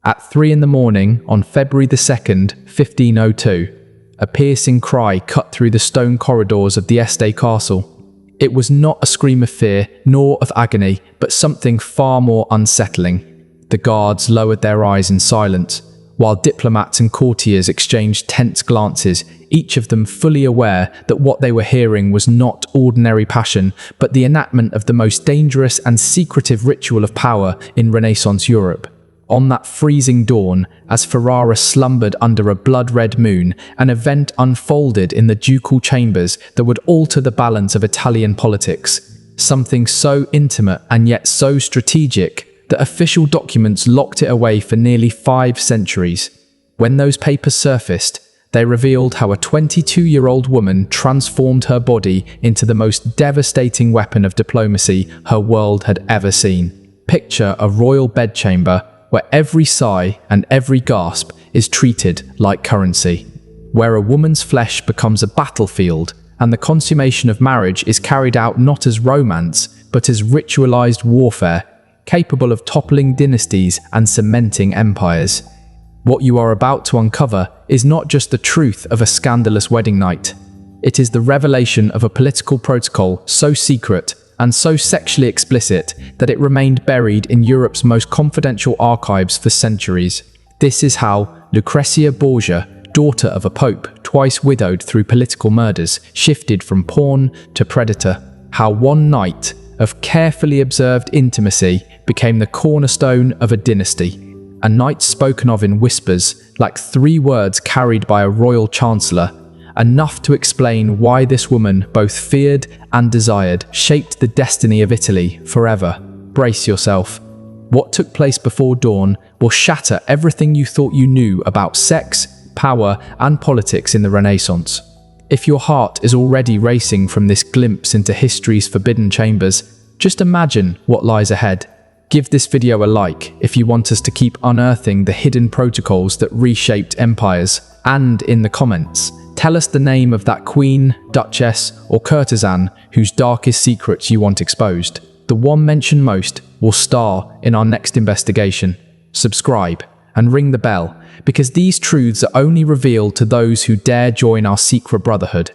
At 3 in the morning on February the 2nd, 1502, a piercing cry cut through the stone corridors of the Este castle. It was not a scream of fear nor of agony, but something far more unsettling. The guards lowered their eyes in silence, while diplomats and courtiers exchanged tense glances, each of them fully aware that what they were hearing was not ordinary passion, but the enactment of the most dangerous and secretive ritual of power in Renaissance Europe. On that freezing dawn, as Ferrara slumbered under a blood-red moon, an event unfolded in the ducal chambers that would alter the balance of Italian politics. Something so intimate and yet so strategic that official documents locked it away for nearly 5 centuries. When those papers surfaced, they revealed how a 22-year-old woman transformed her body into the most devastating weapon of diplomacy her world had ever seen. Picture a royal bedchamber where every sigh and every gasp is treated like currency, where a woman's flesh becomes a battlefield and the consummation of marriage is carried out not as romance, but as ritualized warfare, capable of toppling dynasties and cementing empires. What you are about to uncover is not just the truth of a scandalous wedding night. It is the revelation of a political protocol so secret and so sexually explicit that it remained buried in Europe's most confidential archives for centuries. This is how Lucrezia Borgia, daughter of a pope, twice widowed through political murders, shifted from pawn to predator. How one night of carefully observed intimacy became the cornerstone of a dynasty. A night spoken of in whispers, like 3 words carried by a royal chancellor, enough to explain why this woman, both feared and desired, shaped the destiny of Italy forever. Brace yourself. What took place before dawn will shatter everything you thought you knew about sex, power, and politics in the Renaissance. If your heart is already racing from this glimpse into history's forbidden chambers, just imagine what lies ahead. Give this video a like if you want us to keep unearthing the hidden protocols that reshaped empires, and in the comments, tell us the name of that queen, duchess, or courtesan whose darkest secrets you want exposed. The one mentioned most will star in our next investigation. Subscribe and ring the bell, because these truths are only revealed to those who dare join our secret brotherhood.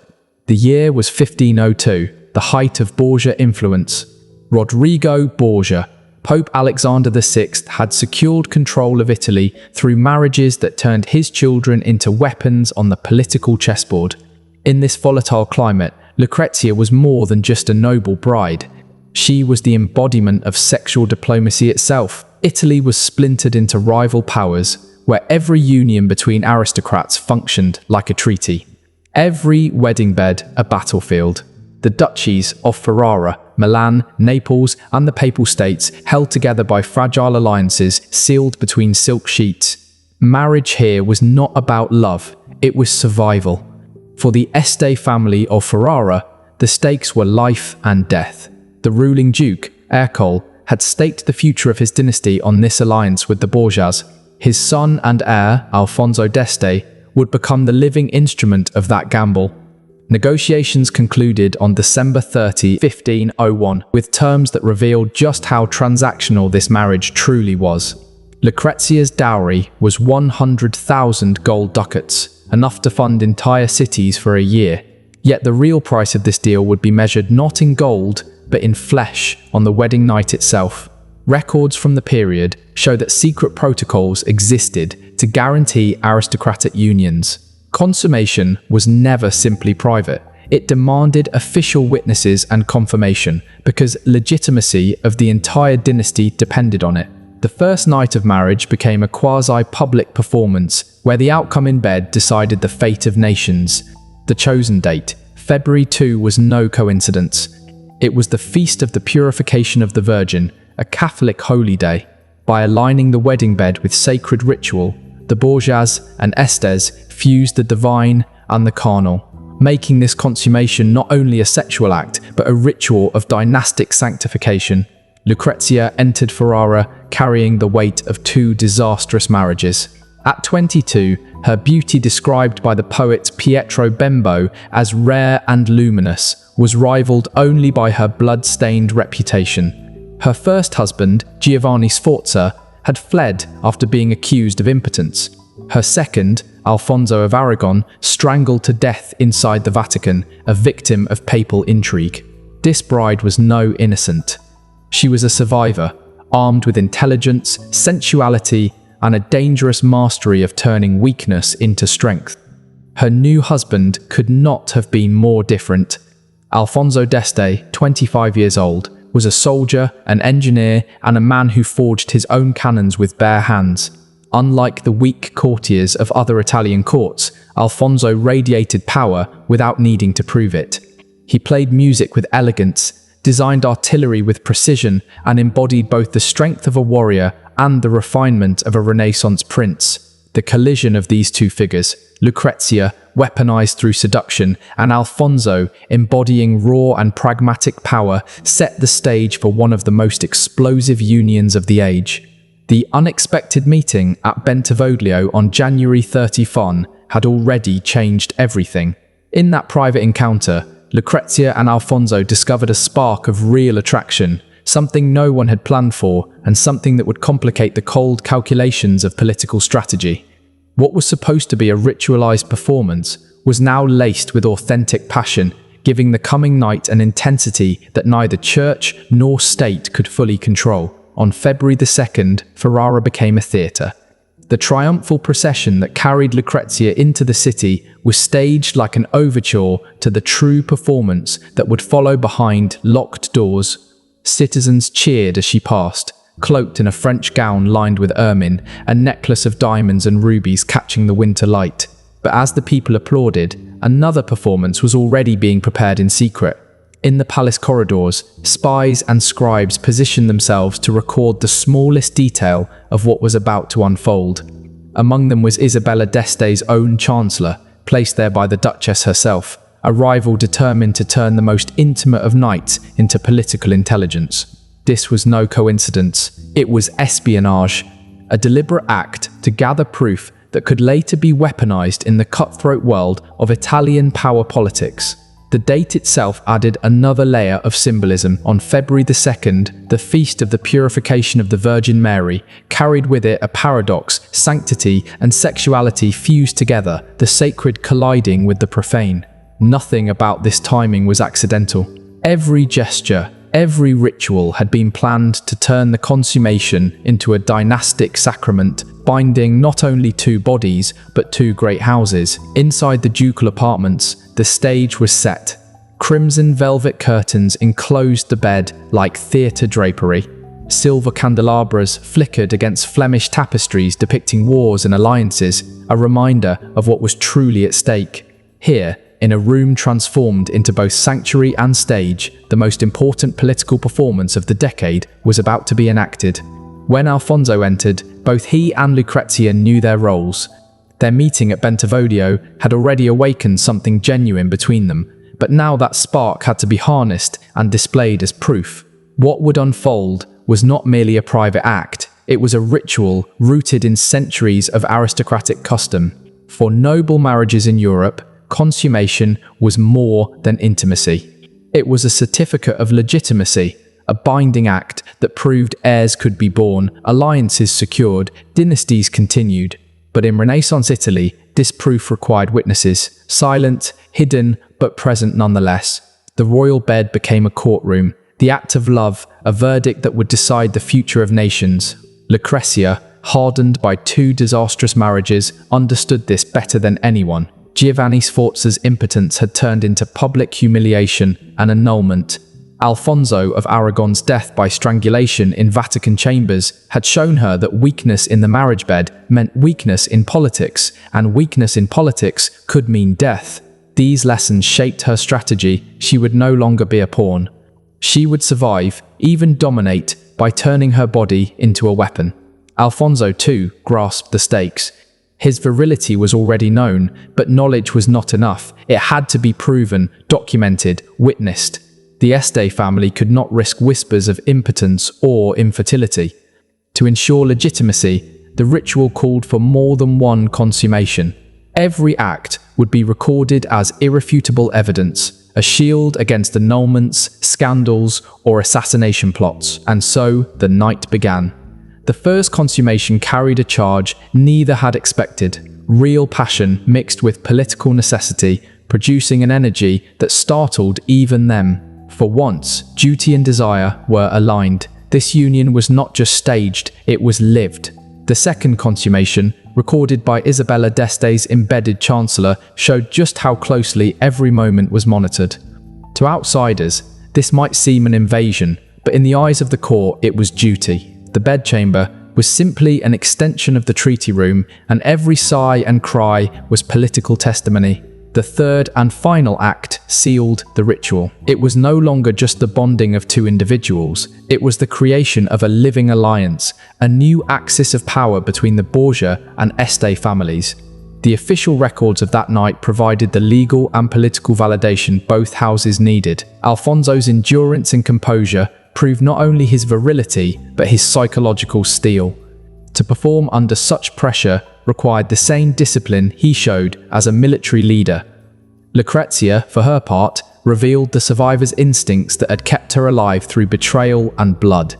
The year was 1502, the height of Borgia influence. Rodrigo Borgia, Pope Alexander VI, had secured control of Italy through marriages that turned his children into weapons on the political chessboard. In this volatile climate, Lucrezia was more than just a noble bride. She was the embodiment of sexual diplomacy itself. Italy was splintered into rival powers, where every union between aristocrats functioned like a treaty. Every wedding bed a battlefield. The duchies of Ferrara, Milan, Naples, and the Papal States, held together by fragile alliances sealed between silk sheets. Marriage here was not about love, it was survival. For the Este family of Ferrara, the stakes were life and death. The ruling duke, Ercole, had staked the future of his dynasty on this alliance with the Borgias. His son and heir, Alfonso d'Este, would become the living instrument of that gamble. Negotiations concluded on December 30, 1501, with terms that revealed just how transactional this marriage truly was. Lucrezia's dowry was 100,000 gold ducats, enough to fund entire cities for a year. Yet the real price of this deal would be measured not in gold, but in flesh on the wedding night itself. Records from the period show that secret protocols existed to guarantee aristocratic unions. Consummation was never simply private. It demanded official witnesses and confirmation, because legitimacy of the entire dynasty depended on it. The first night of marriage became a quasi-public performance, where the outcome in bed decided the fate of nations. The chosen date, February 2, was no coincidence. It was the Feast of the Purification of the Virgin, a Catholic holy day. By aligning the wedding bed with sacred ritual, the Borgias and Estes fused the divine and the carnal, making this consummation not only a sexual act, but a ritual of dynastic sanctification. Lucrezia entered Ferrara carrying the weight of 2 disastrous marriages. At 22, her beauty, described by the poet Pietro Bembo as rare and luminous, was rivaled only by her blood-stained reputation. Her first husband, Giovanni Sforza, had fled after being accused of impotence. Her second, Alfonso of Aragon, strangled to death inside the Vatican, a victim of papal intrigue. This bride was no innocent. She was a survivor, armed with intelligence, sensuality, and a dangerous mastery of turning weakness into strength. Her new husband could not have been more different. Alfonso d'Este, 25 years old, was a soldier, an engineer, and a man who forged his own cannons with bare hands. Unlike the weak courtiers of other Italian courts, Alfonso radiated power without needing to prove it. He played music with elegance, designed artillery with precision, and embodied both the strength of a warrior and the refinement of a Renaissance prince. The collision of these two figures, Lucrezia, weaponized through seduction, and Alfonso, embodying raw and pragmatic power, set the stage for one of the most explosive unions of the age. The unexpected meeting at Bentivoglio on January 31 had already changed everything. In that private encounter, Lucrezia and Alfonso discovered a spark of real attraction, something no one had planned for, and something that would complicate the cold calculations of political strategy. What was supposed to be a ritualized performance was now laced with authentic passion, giving the coming night an intensity that neither church nor state could fully control. On February 2nd, Ferrara became a theatre. The triumphal procession that carried Lucrezia into the city was staged like an overture to the true performance that would follow behind locked doors. Citizens cheered as she passed, cloaked in a French gown lined with ermine, a necklace of diamonds and rubies catching the winter light. But as the people applauded, another performance was already being prepared in secret. In the palace corridors, spies and scribes positioned themselves to record the smallest detail of what was about to unfold. Among them was Isabella d'Este's own chancellor, placed there by the Duchess herself, a rival determined to turn the most intimate of knights into political intelligence. This was no coincidence. It was espionage, a deliberate act to gather proof that could later be weaponized in the cutthroat world of Italian power politics. The date itself added another layer of symbolism. On February 2nd, the Feast of the Purification of the Virgin Mary carried with it a paradox: sanctity and sexuality fused together, the sacred colliding with the profane. Nothing about this timing was accidental. Every gesture, every ritual had been planned to turn the consummation into a dynastic sacrament, binding not only two bodies, but two great houses. Inside the ducal apartments, the stage was set. Crimson velvet curtains enclosed the bed like theatre drapery. Silver candelabras flickered against Flemish tapestries depicting wars and alliances, a reminder of what was truly at stake. Here, in a room transformed into both sanctuary and stage, the most important political performance of the decade was about to be enacted. When Alfonso entered, both he and Lucrezia knew their roles. Their meeting at Bentivoglio had already awakened something genuine between them, but now that spark had to be harnessed and displayed as proof. What would unfold was not merely a private act, it was a ritual rooted in centuries of aristocratic custom. For noble marriages in Europe, consummation was more than intimacy. It was a certificate of legitimacy, a binding act that proved heirs could be born, alliances secured, dynasties continued. But in Renaissance Italy, this proof required witnesses, silent, hidden, but present nonetheless. The royal bed became a courtroom, the act of love, a verdict that would decide the future of nations. Lucrezia, hardened by two disastrous marriages, understood this better than anyone. Giovanni Sforza's impotence had turned into public humiliation and annulment. Alfonso of Aragon's death by strangulation in Vatican chambers had shown her that weakness in the marriage bed meant weakness in politics, and weakness in politics could mean death. These lessons shaped her strategy. She would no longer be a pawn. She would survive, even dominate, by turning her body into a weapon. Alfonso, too, grasped the stakes. His virility was already known, but knowledge was not enough. It had to be proven, documented, witnessed. The Este family could not risk whispers of impotence or infertility. To ensure legitimacy, the ritual called for more than one consummation. Every act would be recorded as irrefutable evidence, a shield against annulments, scandals, or assassination plots. And so the night began. The first consummation carried a charge neither had expected: real passion mixed with political necessity, producing an energy that startled even them. For once, duty and desire were aligned. This union was not just staged, it was lived. The second consummation, recorded by Isabella d'Este's embedded chancellor, showed just how closely every moment was monitored. To outsiders, this might seem an invasion, but in the eyes of the court, it was duty. The bedchamber was simply an extension of the treaty room, and every sigh and cry was political testimony. The third and final act sealed the ritual. It was no longer just the bonding of two individuals, it was the creation of a living alliance, a new axis of power between the Borgia and Este families. The official records of that night provided the legal and political validation both houses needed. Alfonso's endurance and composure proved not only his virility, but his psychological steel. To perform under such pressure required the same discipline he showed as a military leader. Lucrezia, for her part, revealed the survivor's instincts that had kept her alive through betrayal and blood.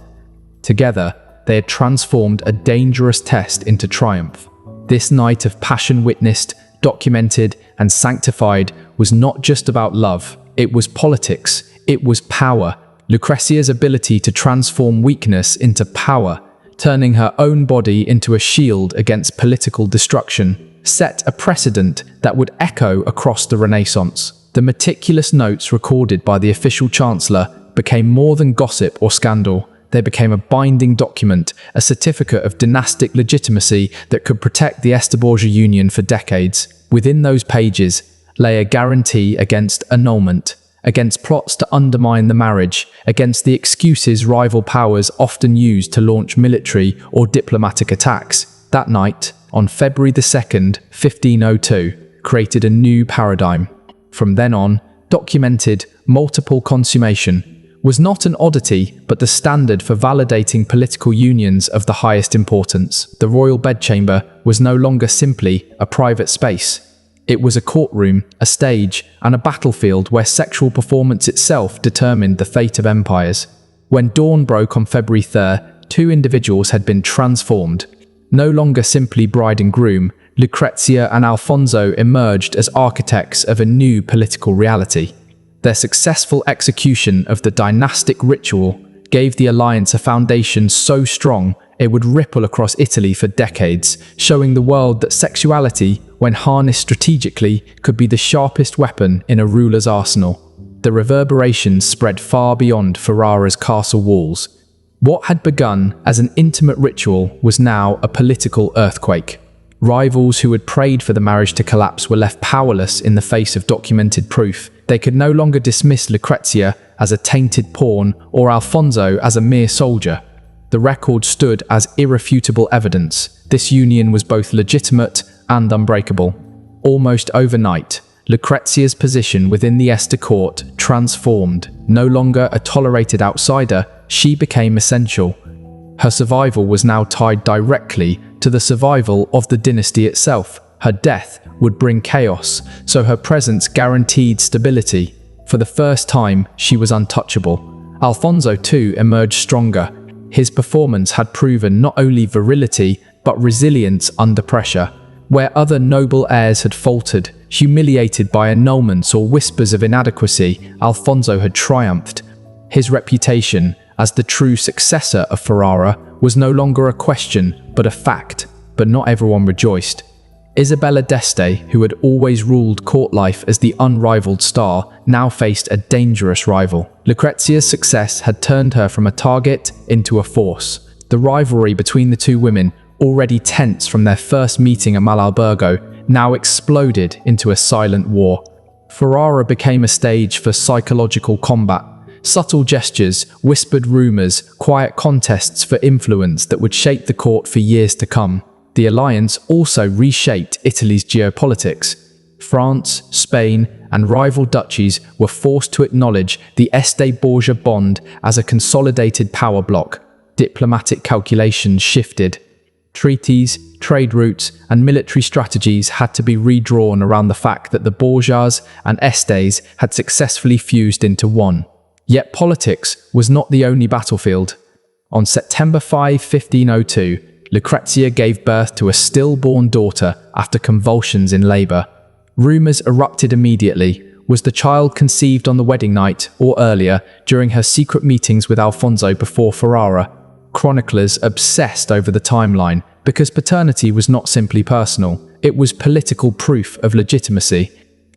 Together, they had transformed a dangerous test into triumph. This night of passion witnessed, documented, and sanctified was not just about love, it was politics, it was power. Lucrezia's ability to transform weakness into power, turning her own body into a shield against political destruction, set a precedent that would echo across the Renaissance. The meticulous notes recorded by the official chancellor became more than gossip or scandal. They became a binding document, a certificate of dynastic legitimacy that could protect the Este Borgia union for decades. Within those pages lay a guarantee against annulment, against plots to undermine the marriage, against the excuses rival powers often used to launch military or diplomatic attacks. That night, on February 2nd, 1502, created a new paradigm. From then on, documented multiple consummation was not an oddity but the standard for validating political unions of the highest importance. The royal bedchamber was no longer simply a private space. It was a courtroom, a stage, and a battlefield where sexual performance itself determined the fate of empires. When dawn broke on February 3rd, two individuals had been transformed. No longer simply bride and groom, Lucrezia and Alfonso emerged as architects of a new political reality. Their successful execution of the dynastic ritual gave the alliance a foundation so strong it would ripple across Italy for decades, showing the world that sexuality, when harnessed strategically, could be the sharpest weapon in a ruler's arsenal. The reverberations spread far beyond Ferrara's castle walls. What had begun as an intimate ritual was now a political earthquake. Rivals who had prayed for the marriage to collapse were left powerless in the face of documented proof. They could no longer dismiss Lucrezia as a tainted pawn or Alfonso as a mere soldier. The record stood as irrefutable evidence. This union was both legitimate and unbreakable. Almost overnight, Lucrezia's position within the Este court transformed. No longer a tolerated outsider, she became essential. Her survival was now tied directly to the survival of the dynasty itself. Her death would bring chaos, so her presence guaranteed stability. For the first time, she was untouchable. Alfonso too emerged stronger. His performance had proven not only virility, but resilience under pressure. Where other noble heirs had faltered, humiliated by annulments or whispers of inadequacy, Alfonso had triumphed. His reputation as the true successor of Ferrara was no longer a question, but a fact. But not everyone rejoiced. Isabella d'Este, who had always ruled court life as the unrivaled star, now faced a dangerous rival. Lucrezia's success had turned her from a target into a force. The rivalry between the two women, already tense from their first meeting at Malalbergo, now exploded into a silent war. Ferrara became a stage for psychological combat. Subtle gestures, whispered rumors, quiet contests for influence that would shape the court for years to come. The alliance also reshaped Italy's geopolitics. France, Spain, and rival duchies were forced to acknowledge the Este Borgia bond as a consolidated power bloc. Diplomatic calculations shifted. Treaties, trade routes, and military strategies had to be redrawn around the fact that the Borgias and Estes had successfully fused into one. Yet politics was not the only battlefield. On September 5, 1502, Lucrezia gave birth to a stillborn daughter after convulsions in labor. Rumors erupted immediately. Was the child conceived on the wedding night or earlier during her secret meetings with Alfonso before Ferrara? Chroniclers obsessed over the timeline because paternity was not simply personal, it was political proof of legitimacy.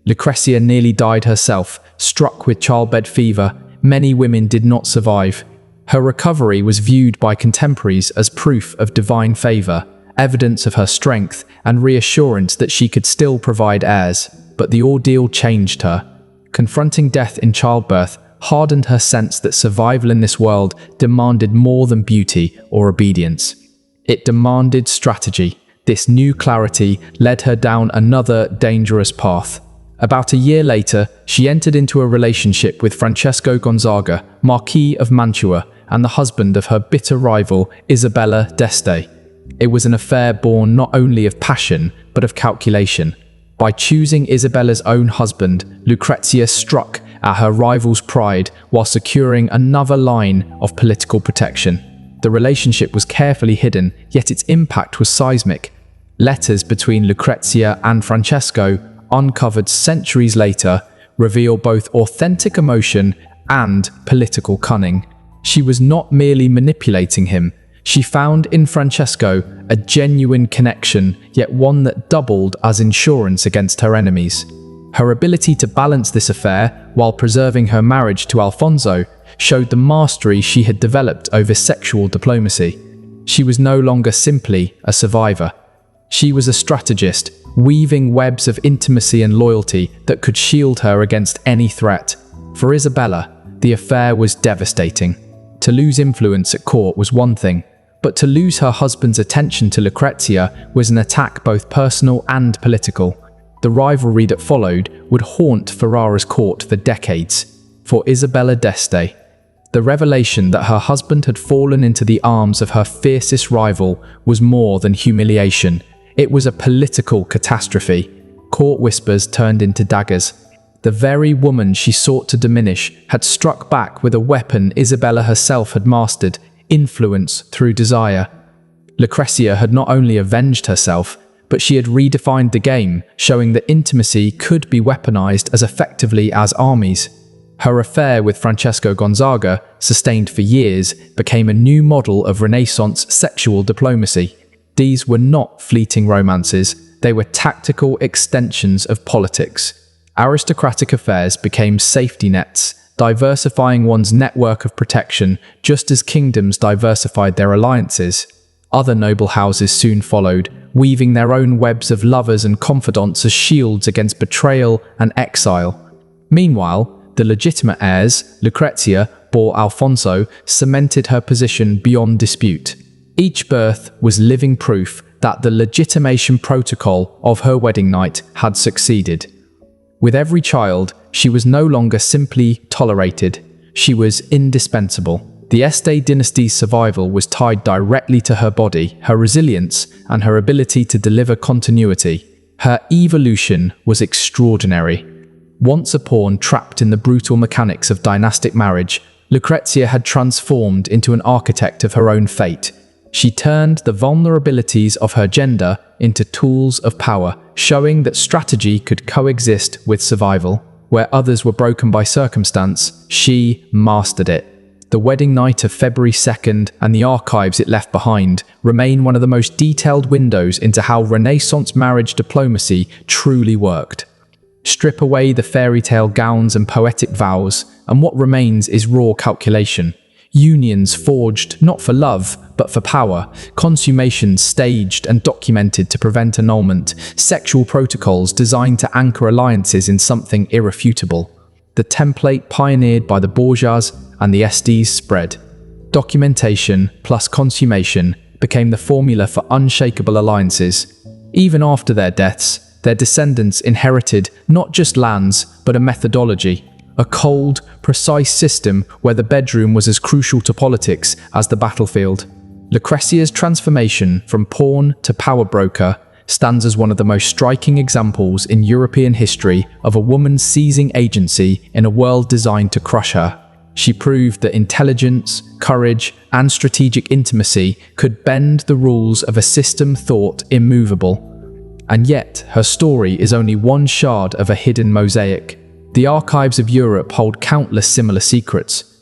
Lucrezia nearly died herself, struck with childbed fever. Many women did not survive. Her recovery was viewed by contemporaries as proof of divine favor, evidence of her strength, and reassurance that she could still provide heirs. But the ordeal changed her. Confronting death in childbirth hardened her sense that survival in this world demanded more than beauty or obedience. It demanded strategy. This new clarity led her down another dangerous path. About a year later, she entered into a relationship with Francesco Gonzaga, Marquis of Mantua, and the husband of her bitter rival, Isabella d'Este. It was an affair born not only of passion, but of calculation. By choosing Isabella's own husband, Lucrezia struck at her rival's pride while securing another line of political protection. The relationship was carefully hidden, yet its impact was seismic. Letters between Lucrezia and Francesco, uncovered centuries later, reveal both authentic emotion and political cunning. She was not merely manipulating him. She found in Francesco a genuine connection, yet one that doubled as insurance against her enemies. Her ability to balance this affair while preserving her marriage to Alfonso showed the mastery she had developed over sexual diplomacy. She was no longer simply a survivor. She was a strategist, weaving webs of intimacy and loyalty that could shield her against any threat. For Isabella, the affair was devastating. To lose influence at court was one thing, but to lose her husband's attention to Lucrezia was an attack both personal and political. The rivalry that followed would haunt Ferrara's court for decades. For Isabella d'Este, the revelation that her husband had fallen into the arms of her fiercest rival was more than humiliation. It was a political catastrophe. Court whispers turned into daggers. The very woman she sought to diminish had struck back with a weapon Isabella herself had mastered: influence through desire. Lucrezia had not only avenged herself, but she had redefined the game, showing that intimacy could be weaponized as effectively as armies. Her affair with Francesco Gonzaga, sustained for years, became a new model of Renaissance sexual diplomacy. These were not fleeting romances, they were tactical extensions of politics. Aristocratic affairs became safety nets, diversifying one's network of protection just as kingdoms diversified their alliances. Other noble houses soon followed, weaving their own webs of lovers and confidants as shields against betrayal and exile. Meanwhile, the legitimate heirs, Lucrezia, bore Alfonso, cemented her position beyond dispute. Each birth was living proof that the legitimation protocol of her wedding night had succeeded. With every child, she was no longer simply tolerated, she was indispensable. The Este dynasty's survival was tied directly to her body, her resilience, and her ability to deliver continuity. Her evolution was extraordinary. Once a pawn trapped in the brutal mechanics of dynastic marriage, Lucrezia had transformed into an architect of her own fate. She turned the vulnerabilities of her gender into tools of power, showing that strategy could coexist with survival. Where others were broken by circumstance, she mastered it. The wedding night of February 2nd and the archives it left behind remain one of the most detailed windows into how Renaissance marriage diplomacy truly worked. Strip away the fairy tale gowns and poetic vows, and what remains is raw calculation. Unions forged not for love, but for power, consummations staged and documented to prevent annulment, sexual protocols designed to anchor alliances in something irrefutable. The template pioneered by the Borgias and the Estes spread. Documentation plus consummation became the formula for unshakable alliances. Even after their deaths, their descendants inherited not just lands, but a methodology. A cold, precise system where the bedroom was as crucial to politics as the battlefield. Lucrezia's transformation from pawn to power broker stands as one of the most striking examples in European history of a woman seizing agency in a world designed to crush her. She proved that intelligence, courage, and strategic intimacy could bend the rules of a system thought immovable. And yet, her story is only one shard of a hidden mosaic. The archives of Europe hold countless similar secrets,